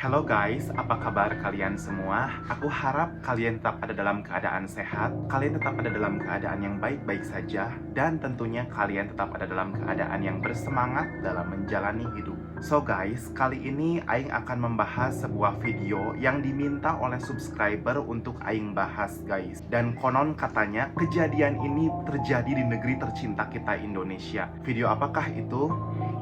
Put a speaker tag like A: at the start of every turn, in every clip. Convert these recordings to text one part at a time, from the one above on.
A: Halo guys, apa kabar kalian semua? Aku harap kalian tetap ada dalam keadaan sehat, kalian tetap ada dalam keadaan yang baik-baik saja, dan tentunya kalian tetap ada dalam keadaan yang bersemangat dalam menjalani hidup. So guys, kali ini Aing akan membahas sebuah video yang diminta oleh subscriber untuk Aing bahas guys. Dan konon katanya kejadian ini terjadi di negeri tercinta kita Indonesia. Video apakah itu?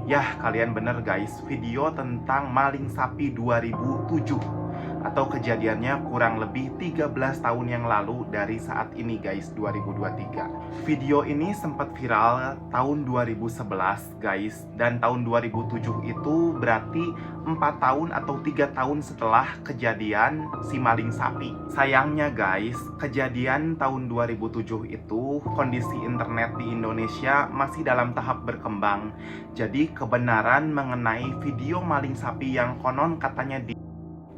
A: Yah, kalian bener guys, video tentang maling sapi 2007 atau kejadiannya kurang lebih 13 tahun yang lalu dari saat ini guys, 2023. Video ini sempat viral tahun 2011 guys, dan tahun 2007 itu berarti 4 tahun atau 3 tahun setelah kejadian si maling sapi. Sayangnya guys, kejadian tahun 2007 itu kondisi internet di Indonesia masih dalam tahap berkembang. Jadi kebenaran mengenai video maling sapi yang konon katanya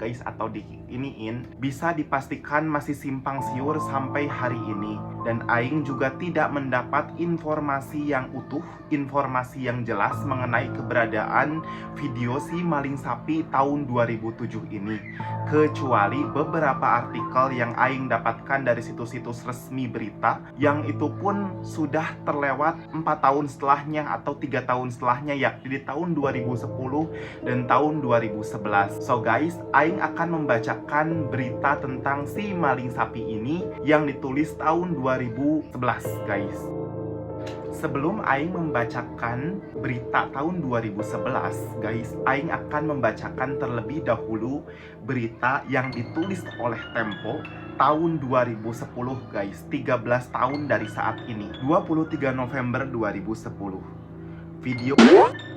A: guys atau diiniin bisa dipastikan masih simpang siur sampai hari ini, dan Aing juga tidak mendapat informasi yang utuh, informasi yang jelas mengenai keberadaan video si maling sapi tahun 2007 ini, kecuali beberapa artikel yang Aing dapatkan dari situs-situs resmi berita, yang itu pun sudah terlewat 4 tahun setelahnya atau 3 tahun setelahnya, yakni di tahun 2010 dan tahun 2011. So guys, Aing akan membacakan berita tentang si maling sapi ini yang ditulis tahun 2011 guys. Sebelum Aing membacakan berita tahun 2011 guys, Aing akan membacakan terlebih dahulu berita yang ditulis oleh Tempo tahun 2010 guys, 13 tahun dari saat ini, 23 November 2010. Video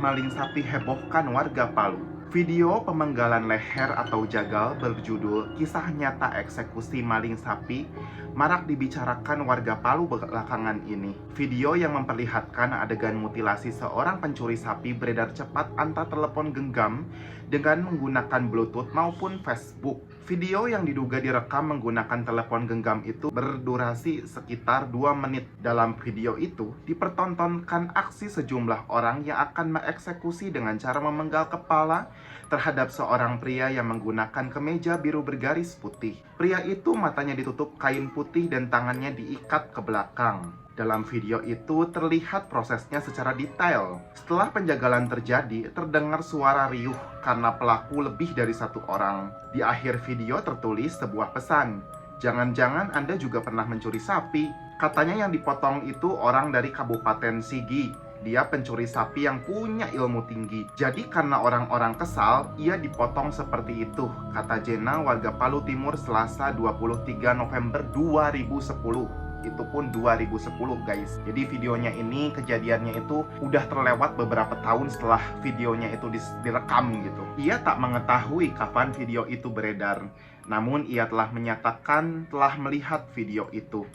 A: maling sapi hebohkan warga Palu. Video pemenggalan leher atau jagal berjudul Kisah Nyata Eksekusi Maling Sapi marak dibicarakan warga Palu belakangan ini. Video yang memperlihatkan adegan mutilasi seorang pencuri sapi beredar cepat antar telepon genggam dengan menggunakan Bluetooth maupun Facebook. Video yang diduga direkam menggunakan telepon genggam itu berdurasi sekitar 2 menit. Dalam video itu dipertontonkan aksi sejumlah orang yang akan mengeksekusi dengan cara memenggal kepala terhadap seorang pria yang menggunakan kemeja biru bergaris putih. Pria itu matanya ditutup kain putih dan tangannya diikat ke belakang. Dalam video itu terlihat prosesnya secara detail. Setelah penjagalan terjadi, terdengar suara riuh karena pelaku lebih dari 1 orang. Di akhir video tertulis sebuah pesan, "Jangan-jangan Anda juga pernah mencuri sapi." Katanya yang dipotong itu orang dari Kabupaten Sigi. Dia pencuri sapi yang punya ilmu tinggi. Jadi karena orang-orang kesal, ia dipotong seperti itu, kata Jena, warga Palu Timur, Selasa 23 November 2010. Itu pun 2010 guys. Jadi videonya ini, kejadiannya itu udah terlewat beberapa tahun setelah videonya itu direkam gitu. Ia tak mengetahui kapan video itu beredar, namun ia telah menyatakan telah melihat video itu.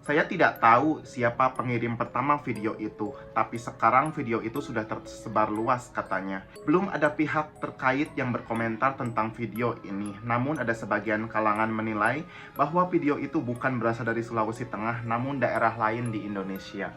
A: Saya tidak tahu siapa pengirim pertama video itu, tapi sekarang video itu sudah tersebar luas katanya. Belum ada pihak terkait yang berkomentar tentang video ini, namun ada sebagian kalangan menilai bahwa video itu bukan berasal dari Sulawesi Tengah, namun daerah lain di Indonesia.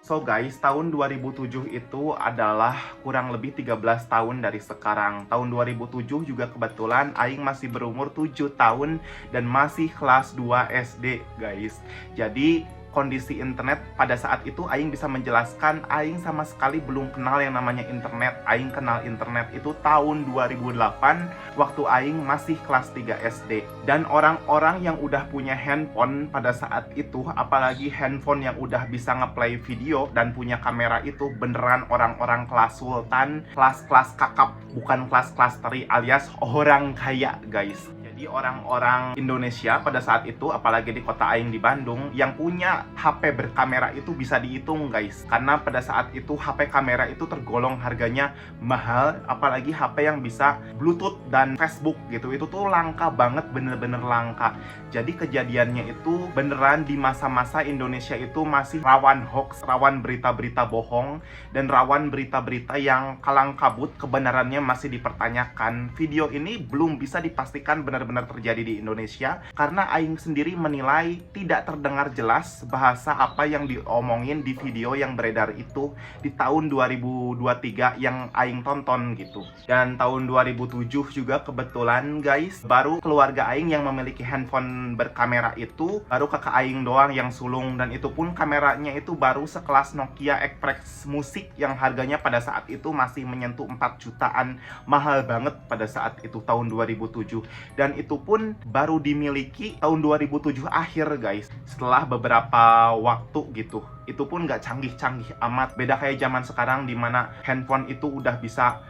A: So guys, tahun 2007 itu adalah kurang lebih 13 tahun dari sekarang. Tahun 2007 juga kebetulan Aing masih berumur 7 tahun dan masih kelas 2 SD guys. Jadi kondisi internet pada saat itu Aing bisa menjelaskan, Aing sama sekali belum kenal yang namanya internet. Aing kenal internet itu tahun 2008 waktu Aing masih kelas 3 SD. Dan orang-orang yang udah punya handphone pada saat itu, apalagi handphone yang udah bisa ngeplay video dan punya kamera, itu beneran orang-orang kelas sultan, kelas-kelas kakap, bukan kelas-kelas teri alias orang kaya guys. Jadi orang-orang Indonesia pada saat itu, apalagi di kota Aing di Bandung, yang punya HP berkamera itu bisa dihitung guys. Karena pada saat itu HP kamera itu tergolong harganya mahal, apalagi HP yang bisa Bluetooth dan Facebook gitu. Itu tuh langka banget, bener-bener langka. Jadi kejadiannya itu beneran di masa-masa Indonesia itu masih rawan hoax, rawan berita-berita bohong, dan rawan berita-berita yang kalang kabut, kebenarannya masih dipertanyakan. Video ini belum bisa dipastikan benar-benar benar-benar terjadi di Indonesia, karena aing sendiri menilai tidak terdengar jelas bahasa apa yang diomongin di video yang beredar itu di tahun 2023 yang aing tonton gitu. Dan tahun 2007 juga kebetulan guys, baru keluarga aing yang memiliki handphone berkamera itu baru kakak aing doang yang sulung, dan itu pun kameranya itu baru sekelas Nokia Express Music yang harganya pada saat itu masih menyentuh 4 jutaan, mahal banget pada saat itu tahun 2007. Dan itu pun baru dimiliki tahun 2007 akhir guys, setelah beberapa waktu gitu. Itu pun gak canggih-canggih amat, beda kayak zaman sekarang dimana handphone itu udah bisa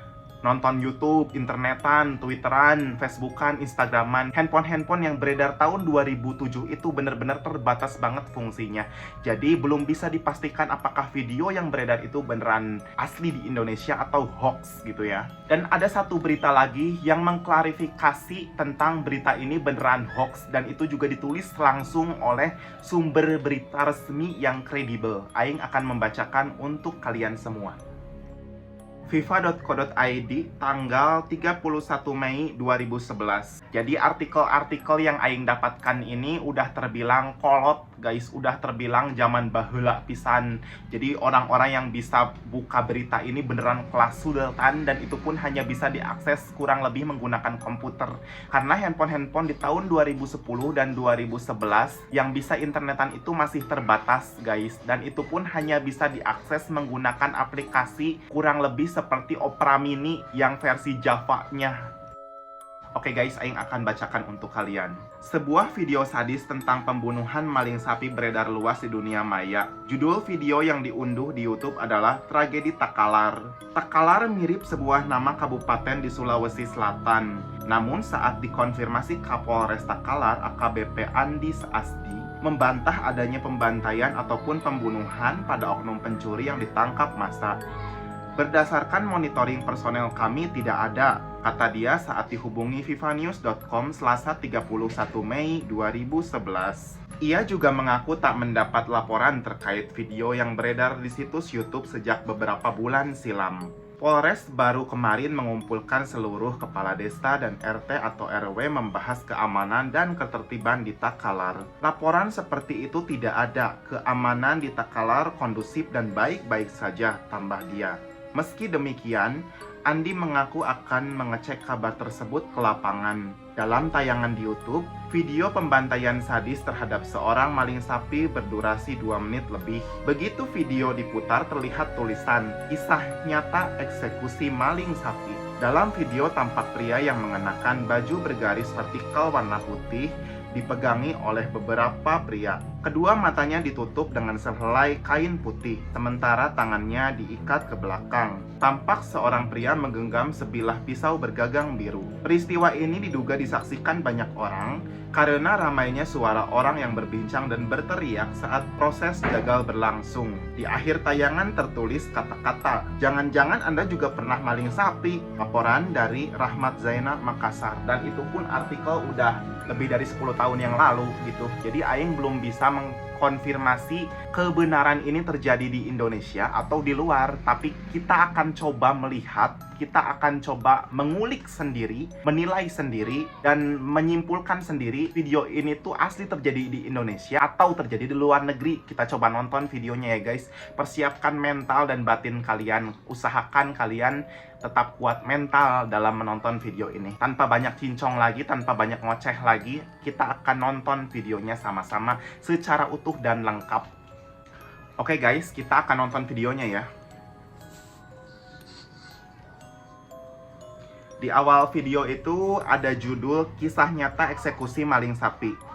A: nonton YouTube, internetan, twitteran, facebookan, instagraman. Handphone yang beredar tahun 2007 itu benar-benar terbatas banget fungsinya. Jadi belum bisa dipastikan apakah video yang beredar itu beneran asli di Indonesia atau hoax gitu ya. Dan ada satu berita lagi yang mengklarifikasi tentang berita ini beneran hoax, dan itu juga ditulis langsung oleh sumber berita resmi yang kredibel. Aing akan membacakan untuk kalian semua. FIFA.co.id tanggal 31 Mei 2011. Jadi artikel-artikel yang aing dapatkan ini udah terbilang kolot guys, udah terbilang zaman baheula pisan. Jadi orang-orang yang bisa buka berita ini beneran kelas sultan, dan itu pun hanya bisa diakses kurang lebih menggunakan komputer. Karena handphone di tahun 2010 dan 2011 yang bisa internetan itu masih terbatas guys, dan itu pun hanya bisa diakses menggunakan aplikasi kurang lebih seperti Opera Mini yang versi Java-nya. Oke guys, aing akan bacakan untuk kalian. Sebuah video sadis tentang pembunuhan maling sapi beredar luas di dunia maya. Judul video yang diunduh di YouTube adalah Tragedi Takalar. Takalar mirip sebuah nama kabupaten di Sulawesi Selatan. Namun saat dikonfirmasi Kapolres Takalar AKBP Andi Asdi membantah adanya pembantaian ataupun pembunuhan pada oknum pencuri yang ditangkap massa. Berdasarkan monitoring personel kami tidak ada, kata dia saat dihubungi vivanews.com Selasa 31 Mei 2011. Ia juga mengaku tak mendapat laporan terkait video yang beredar di situs YouTube sejak beberapa bulan silam. Polres baru kemarin mengumpulkan seluruh kepala desa dan RT atau RW membahas keamanan dan ketertiban di Takalar. Laporan seperti itu tidak ada, keamanan di Takalar kondusif dan baik-baik saja, tambah dia. Meski demikian, Andi mengaku akan mengecek kabar tersebut ke lapangan. Dalam tayangan di YouTube, video pembantaian sadis terhadap seorang maling sapi berdurasi 2 menit lebih. Begitu video diputar terlihat tulisan, kisah nyata eksekusi maling sapi. Dalam video tampak pria yang mengenakan baju bergaris vertikal warna putih dipegangi oleh beberapa pria. Kedua matanya ditutup dengan sehelai kain putih, sementara tangannya diikat ke belakang. Tampak seorang pria menggenggam sebilah pisau bergagang biru. Peristiwa ini diduga disaksikan banyak orang karena ramainya suara orang yang berbincang dan berteriak saat proses gagal berlangsung. Di akhir tayangan tertulis kata-kata, "Jangan-jangan Anda juga pernah maling sapi." Laporan dari Rahmat Zainal Makassar. Dan itu pun artikel udah lebih dari 10 tahun yang lalu gitu. Jadi aing belum bisa mengkonfirmasi kebenaran ini terjadi di Indonesia atau di luar, tapi kita akan coba melihat, kita akan coba mengulik sendiri, menilai sendiri, dan menyimpulkan sendiri video ini tuh asli terjadi di Indonesia atau terjadi di luar negeri. Kita coba nonton videonya ya guys. Persiapkan mental dan batin kalian, usahakan kalian tetap kuat mental dalam menonton video ini. Tanpa banyak cincong lagi, tanpa banyak ngoceh lagi, kita akan nonton videonya sama-sama secara utuh dan lengkap. Oke guys, kita akan nonton videonya ya. Di awal video itu ada judul Kisah Nyata Eksekusi Maling Sapi.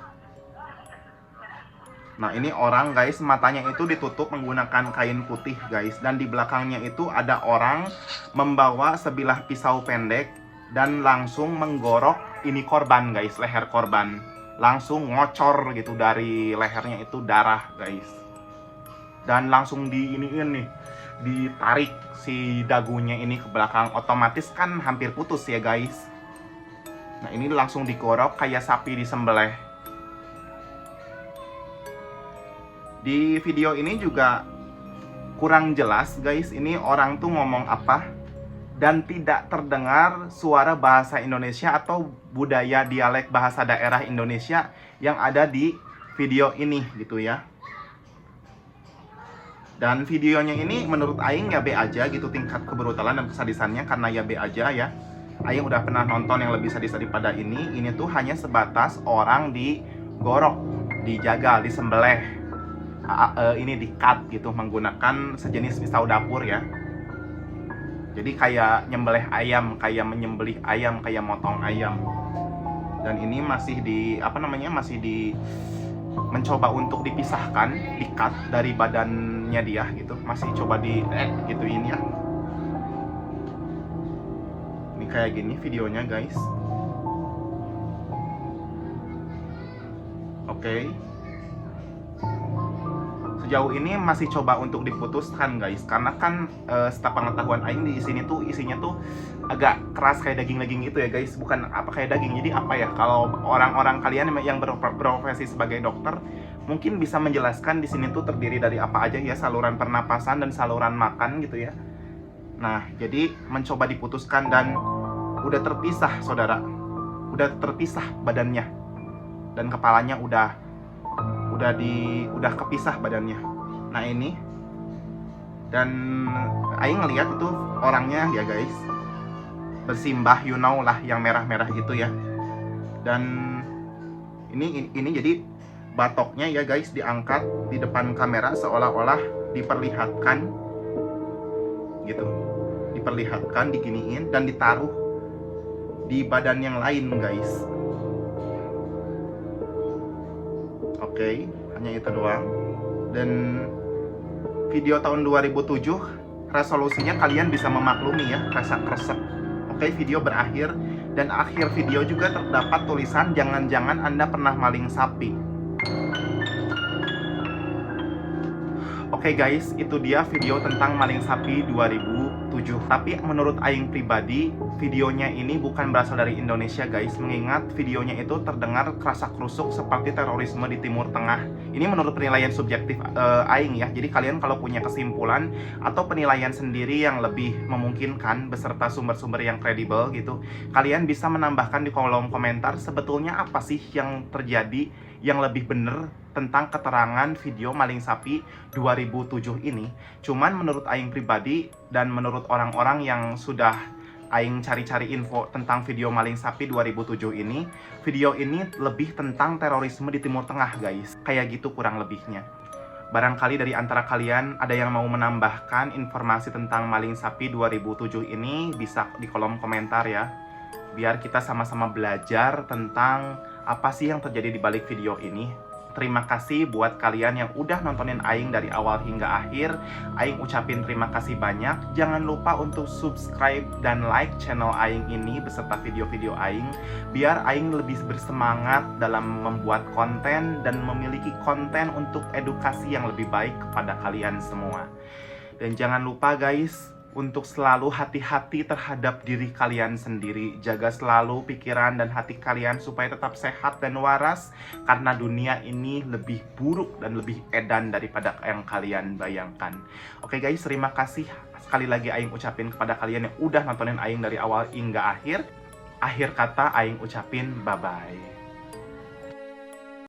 A: Nah ini orang guys, matanya itu ditutup menggunakan kain putih guys. Dan di belakangnya itu ada orang membawa sebilah pisau pendek dan langsung menggorok ini korban guys, leher korban. Langsung ngocor gitu, dari lehernya itu darah guys. Dan langsung ditarik si dagunya ini ke belakang. Otomatis kan hampir putus ya guys. Nah ini langsung digorok kayak sapi disembelih. Di video ini juga kurang jelas guys, ini orang tuh ngomong apa. dan tidak terdengar suara bahasa Indonesia atau budaya dialek bahasa daerah Indonesia yang ada di video ini gitu ya. Dan videonya ini menurut Aing ya B aja gitu tingkat kebrutalan dan kesadisannya, karena ya B aja ya. Aing udah pernah nonton yang lebih sadis daripada ini. Ini tuh hanya sebatas orang digorok, dijagal, disembelih. Ini di-cut gitu menggunakan sejenis pisau dapur ya. Jadi kayak nyembelih ayam, kayak menyembelih ayam, kayak motong ayam. Dan ini masih mencoba untuk dipisahkan, di-cut dari badannya dia gitu. Masih coba gituin ya. Ini kayak gini videonya guys. Oke. Sejauh ini masih coba untuk diputuskan guys, karena kan setahu pengetahuan Aing di sini tuh isinya tuh agak keras kayak daging-daging gitu ya guys, bukan apa kayak daging. Jadi apa ya, kalau orang-orang kalian yang berprofesi sebagai dokter mungkin bisa menjelaskan di sini tuh terdiri dari apa aja ya, saluran pernapasan dan saluran makan gitu ya. Nah, jadi mencoba diputuskan dan udah terpisah saudara, udah terpisah badannya dan kepalanya udah kepisah badannya. Nah ini, dan Aing ngeliat itu orangnya ya guys bersimbah, you know lah, yang merah-merah itu ya. Dan ini jadi batoknya ya guys diangkat di depan kamera seolah-olah diperlihatkan gitu, diperlihatkan, diginiin dan ditaruh di badan yang lain guys. Oke, hanya itu doang. Dan video tahun 2007 resolusinya kalian bisa memaklumi ya, kresek-kresek. Oke, video berakhir dan akhir video juga terdapat tulisan jangan-jangan Anda pernah maling sapi. Oke guys, itu dia video tentang maling sapi 2007. Tapi menurut Aing pribadi, videonya ini bukan berasal dari Indonesia guys. Mengingat videonya itu terdengar kerasak-kerusuk seperti terorisme di Timur Tengah. Ini menurut penilaian subjektif Aing ya. Jadi kalian kalau punya kesimpulan atau penilaian sendiri yang lebih memungkinkan beserta sumber-sumber yang kredibel gitu, kalian bisa menambahkan di kolom komentar sebetulnya apa sih yang terjadi yang lebih bener tentang keterangan video maling sapi 2007 ini. Cuman menurut Aing pribadi dan menurut orang-orang yang sudah Aing cari-cari info tentang video maling sapi 2007 ini, video ini lebih tentang terorisme di Timur Tengah guys. Kayak gitu kurang lebihnya. Barangkali dari antara kalian ada yang mau menambahkan informasi tentang maling sapi 2007 ini, bisa di kolom komentar ya. Biar kita sama-sama belajar tentang apa sih yang terjadi di balik video ini. Terima kasih buat kalian yang udah nontonin Aing dari awal hingga akhir. Aing ucapin terima kasih banyak. Jangan lupa untuk subscribe dan like channel Aing ini beserta video-video Aing, biar Aing lebih bersemangat dalam membuat konten dan memiliki konten untuk edukasi yang lebih baik kepada kalian semua. Dan jangan lupa guys, untuk selalu hati-hati terhadap diri kalian sendiri. Jaga selalu pikiran dan hati kalian supaya tetap sehat dan waras, karena dunia ini lebih buruk dan lebih edan daripada yang kalian bayangkan. Oke guys, terima kasih sekali lagi Aing ucapin kepada kalian yang udah nontonin Aing dari awal hingga akhir. Akhir kata Aing ucapin bye-bye.